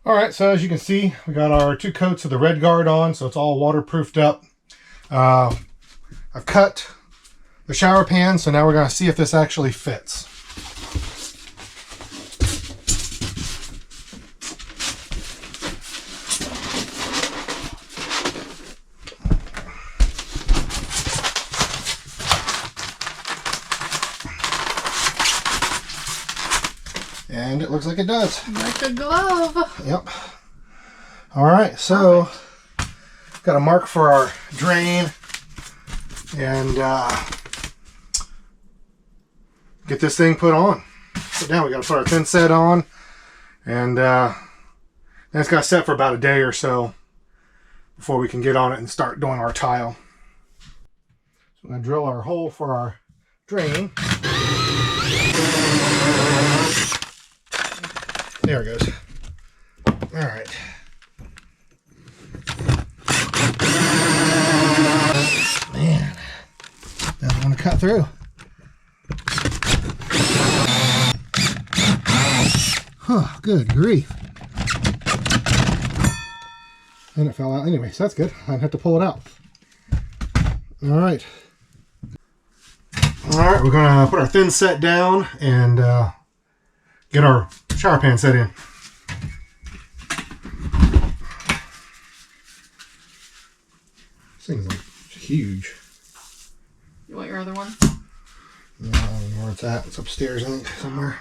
Alright, so as you can see, we got our 2 coats of the red guard on, so it's all waterproofed up. I've cut the shower pan, so now we're going to see if this actually fits. And it looks like it does. Like a glove. Yep. Alright, so got a mark for our drain and get this thing put on. So now we got to put our thin set on, and then it's got to set for about a day or so before we can get on it and start doing our tile. So I'm going to drill our hole for our drain. There it goes. Alright. Man, doesn't want to cut through. Huh, good grief. And it fell out anyway, so that's good. I didn't have to pull it out. Alright. Alright, we're going to put our thin set down and get our shower pan set in. This thing's like huge. You want your other one? No, I don't know where it's at. It's upstairs, I think, somewhere.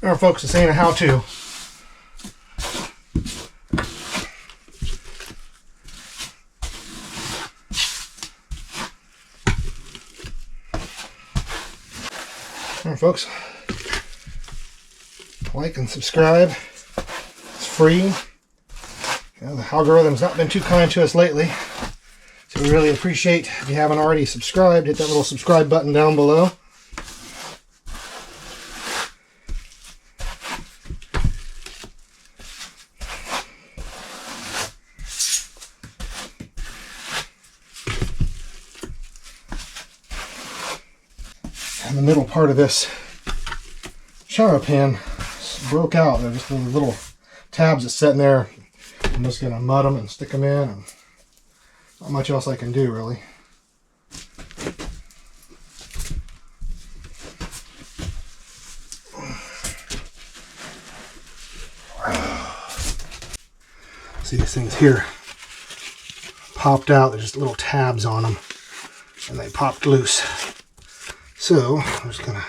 Alright folks, this ain't a how-to. Alright folks, like and subscribe. It's free. You know, the algorithm's not been too kind to us lately, so we really appreciate if you haven't already subscribed, hit that little subscribe button down below. And the middle part of this shower pan broke out. They're just little tabs that's sitting there. I'm just going to mud them and stick them in. And not much else I can do, really. See these things here popped out. There's just little tabs on them, and they popped loose. So I'm just gonna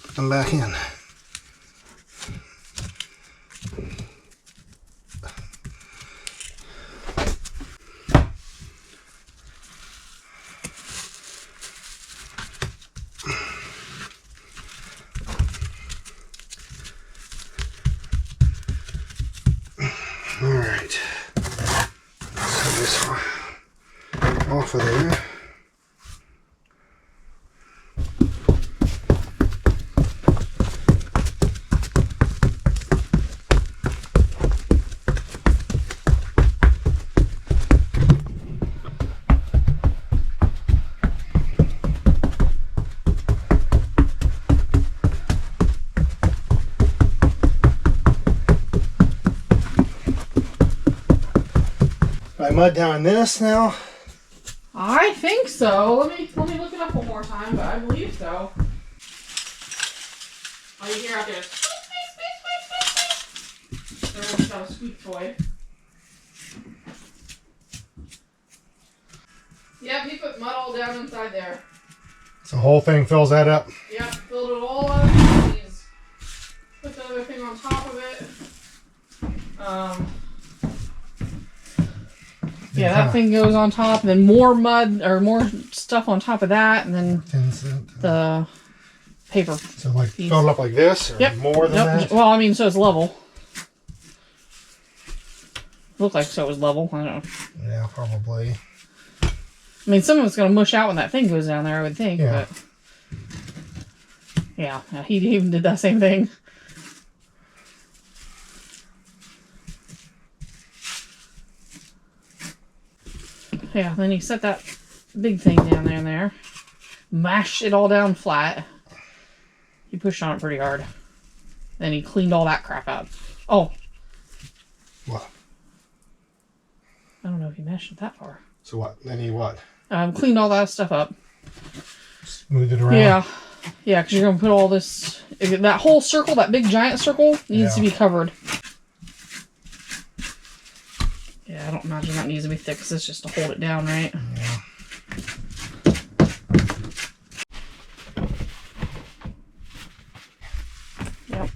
put them back in. off of there. I mud down in this now. I think so. Let me look it up one more time, but I believe so. Oh, you hear out there? Squeak, squeak, squeak, squeak, squeak. Everyone's got a squeak toy. Yep, he put mud all down inside there. So the whole thing fills that up. Yep, filled it all up. He's put the other thing on top of it. Yeah, that thing goes on top, and then more mud or more stuff on top of that, and then the paper. So like filled up like this, or more than that? Well, I mean, so it's level. Looked like so it was level. I don't know. Yeah, probably. I mean, some of it's gonna mush out when that thing goes down there, I would think. Yeah. But yeah, he even did that same thing. Yeah, then he set that big thing down there, mashed it all down flat. He pushed on it pretty hard. Then he cleaned all that crap out. Oh. What? I don't know if he mashed it that far. So what? Then he what? Cleaned all that stuff up. Smooth it around? Yeah. Yeah, because you're going to put all this... That whole circle, that big giant circle, needs to be covered. Yeah, I don't imagine that needs to be thick, because it's just to hold it down, right? Yeah. Yep.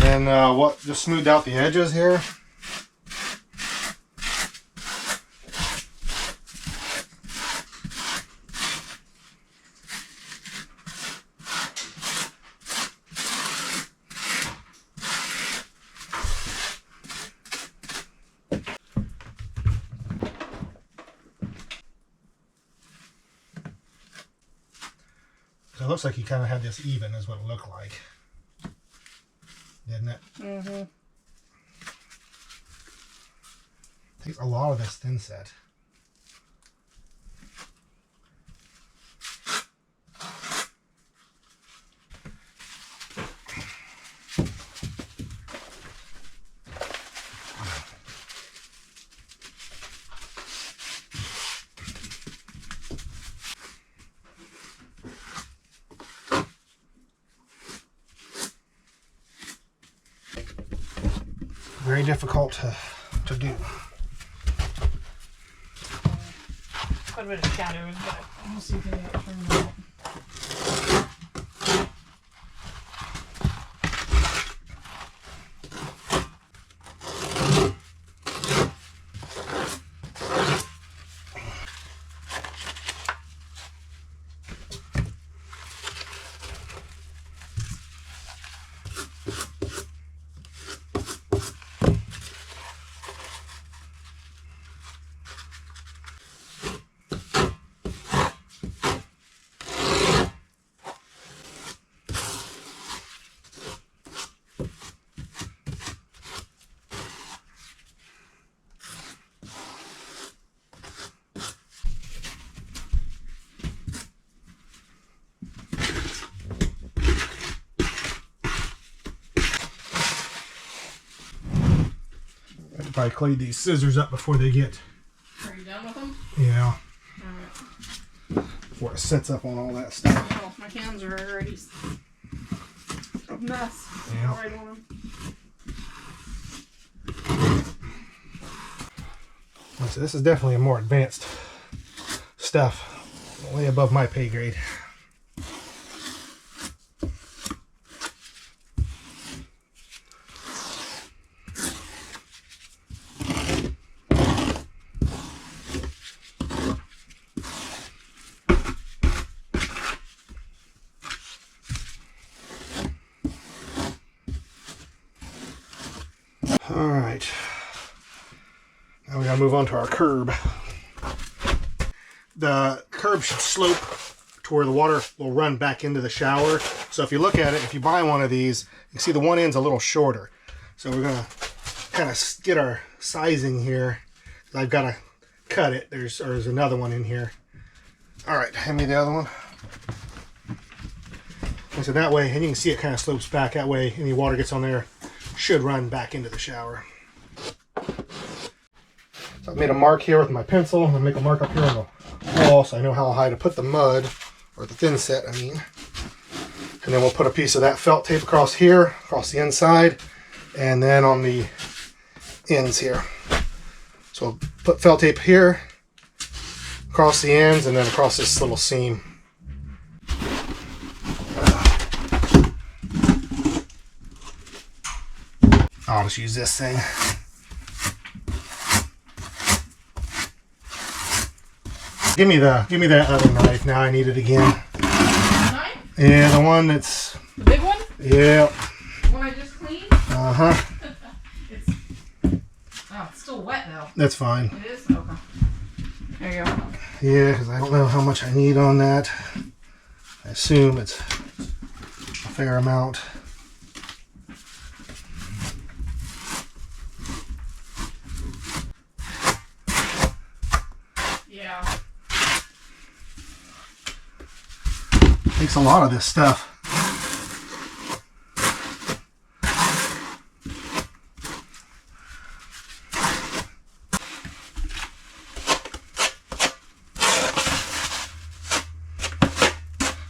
And then what? Just smoothed out the edges here. So it looks like you kind of had this even, is what it looked like. Didn't it? Mm-hmm. Takes a lot of this thin set. Very difficult to do. Quite a bit of shadows, but we'll see if we can get it turned out. Probably clean these scissors up before they get. Are you done with them? Yeah. Alright. Before it sets up on all that stuff. Oh, my hands are already a mess. Yeah. Right on them. So this is definitely a more advanced stuff. Way above my pay grade. move on to our curb. The curb should slope to where the water will run back into the shower. So if you look at it, if you buy one of these, you can see the one end's a little shorter. So we're gonna kind of get our sizing here. I've got to cut it. There's another one in here. All right, hand me the other one. And so that way, and you can see it kind of slopes back. That way, any water gets on there should run back into the shower. So I've made a mark here with my pencil. I'm gonna make a mark up here on the wall so I know how high to put the mud, or the thin set, I mean. And then we'll put a piece of that felt tape across here, across the inside, and then on the ends here. So we'll put felt tape here, across the ends, and then across this little seam. I'll just use this thing. Give me that other knife. Now I need it again. Knife? Yeah, the one that's... The big one? Yeah. The one I just cleaned? Uh-huh. It's still wet though. That's fine. It is? Okay. There you go. Yeah, because I don't know how much I need on that. I assume it's a fair amount. Yeah. Takes a lot of this stuff.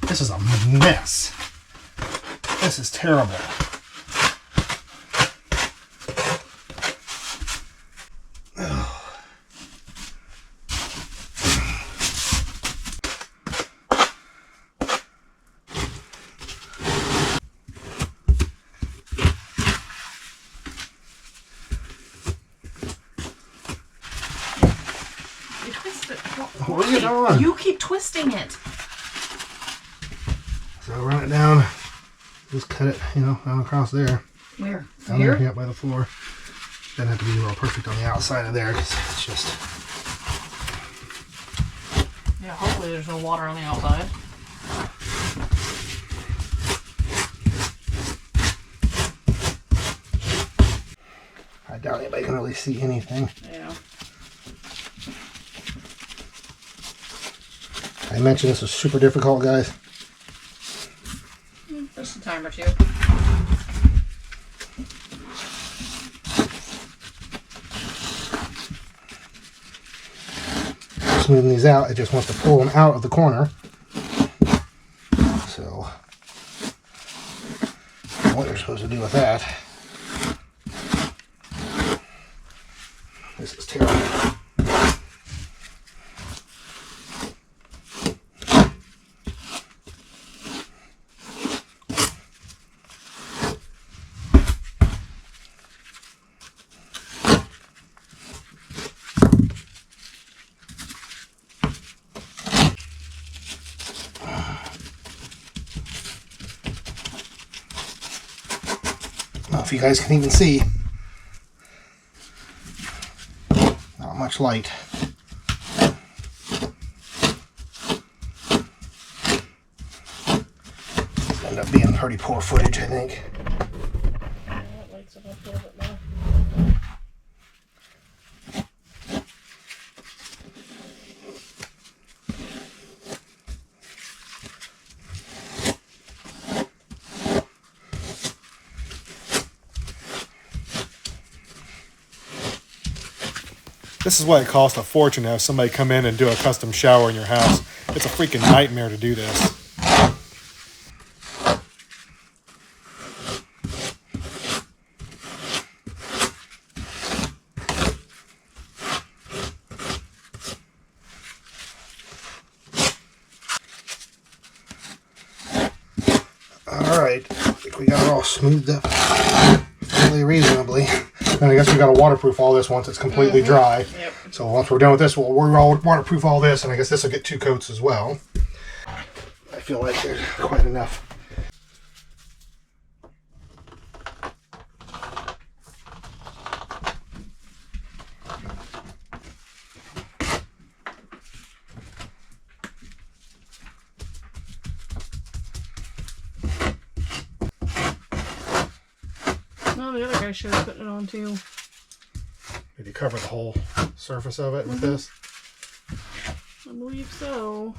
This is a mess. This is terrible. You twist it. What are you doing? You keep twisting it. So run it down. Just cut it, down across there. Where? Down Here? there, yeah, by the floor. Doesn't have to be real perfect on the outside of there, because it's just... Yeah, hopefully there's no water on the outside. I doubt anybody can really see anything. Yeah. I mentioned this was super difficult, guys. Just a time or two. Smoothing these out, it just wants to pull them out of the corner. So, what you're supposed to do with that. This is terrible. I don't know if you guys can even see. Not much light. It's end up being pretty poor footage, I think. That light's up a little bit more. This is why it costs a fortune to have somebody come in and do a custom shower in your house. It's a freaking nightmare to do this. Alright, I think we got it all smoothed up fairly reasonably. And I guess we got to waterproof all this once it's completely dry. Yep. So once we're done with this, we'll waterproof all this, and I guess this will get 2 coats as well. I feel like there's quite enough. Well, the other guy should have put it on too. Did you cover the whole surface of it with this? I believe so.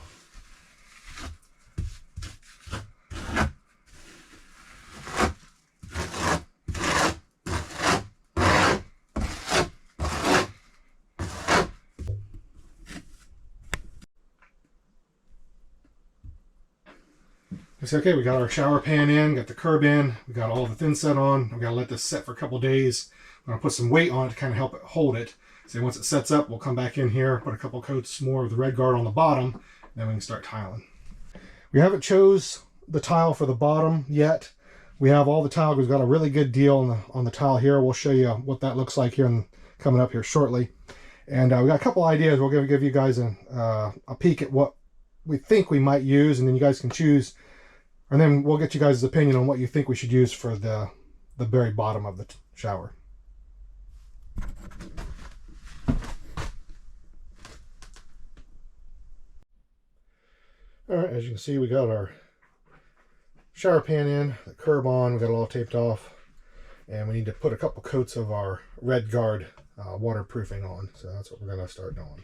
It's okay, we got our shower pan in, got the curb in, we got all the thin set on. We gotta let this set for a couple days. I'm gonna put some weight on it to kind of help it hold it. So once it sets up, we'll come back in here, put a couple coats more of the red guard on the bottom, and then we can start tiling. We haven't chose the tile for the bottom yet. We have all the tile. We've got a really good deal on the tile here. We'll show you what that looks like here coming up here shortly. And we got a couple ideas. We're gonna give you guys a peek at what we think we might use, and then you guys can choose. And then we'll get you guys' opinion on what you think we should use for the very bottom of the shower. All right, as you can see, we got our shower pan in, the curb on, we got it all taped off, and we need to put a couple coats of our red guard waterproofing on. So that's what we're going to start doing.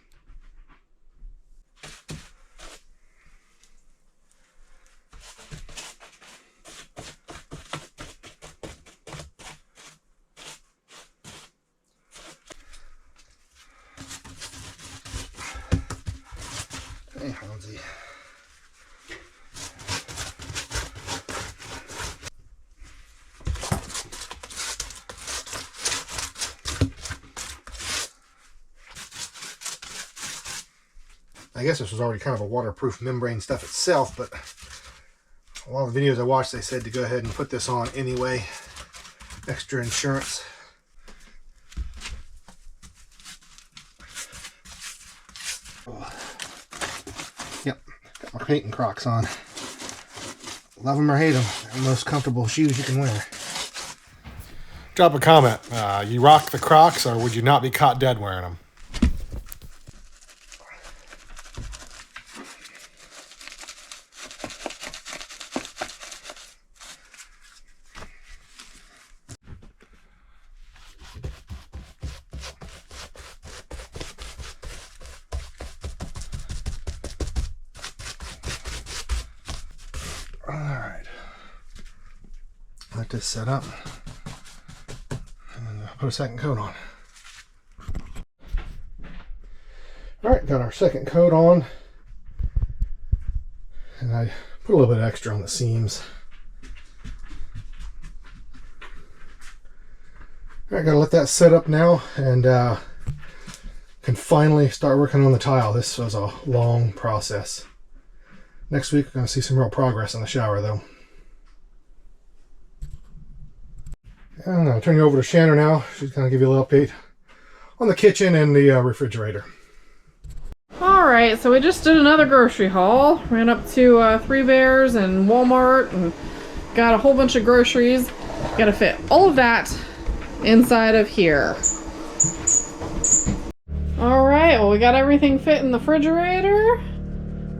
Hey, Hansi. I guess this was already kind of a waterproof membrane stuff itself, but a lot of the videos I watched, they said to go ahead and put this on anyway. Extra insurance. Yep, got my painting Crocs on. Love them or hate them, they're the most comfortable shoes you can wear. Drop a comment. You rock the Crocs, or would you not be caught dead wearing them? Alright, let this set up and put a second coat on. Alright, got our second coat on, and I put a little bit extra on the seams. Alright, gotta let that set up now, and can finally start working on the tile. This was a long process. Next week, we're going to see some real progress in the shower, though. And I'm going to turn you over to Shannon now. She's going to give you a little update on the kitchen and the refrigerator. Alright, so we just did another grocery haul. Ran up to Three Bears and Walmart and got a whole bunch of groceries. Got to fit all of that inside of here. Alright, well, we got everything fit in the refrigerator.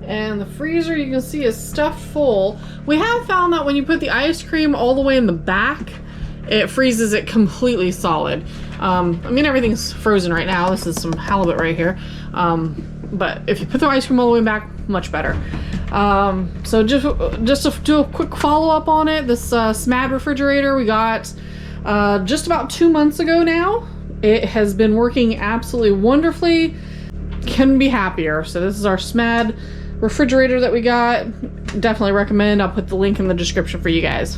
And the freezer, you can see, is stuffed full. We have found that when you put the ice cream all the way in the back, it freezes it completely solid. I mean, everything's frozen right now. This is some halibut right here. But if you put the ice cream all the way back, much better. So just to do a quick follow-up on it, this SMAD refrigerator we got just about 2 months ago now. It has been working absolutely wonderfully. Couldn't be happier. So this is our SMAD refrigerator that we got. Definitely recommend. I'll put the link in the description for you guys.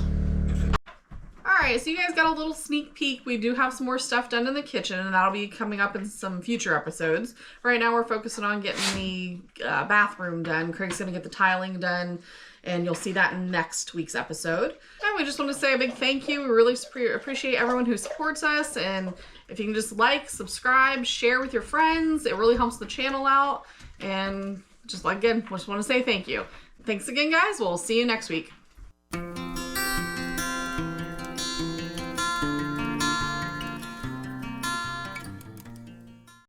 Alright, so you guys got a little sneak peek. We do have some more stuff done in the kitchen, and that'll be coming up in some future episodes. Right now we're focusing on getting the bathroom done. Craig's going to get the tiling done, and you'll see that in next week's episode. And we just want to say a big thank you. We really appreciate everyone who supports us, and if you can just like, subscribe, share with your friends, it really helps the channel out. And just like again, just want to say thank you. Thanks again, guys. We'll see you next week.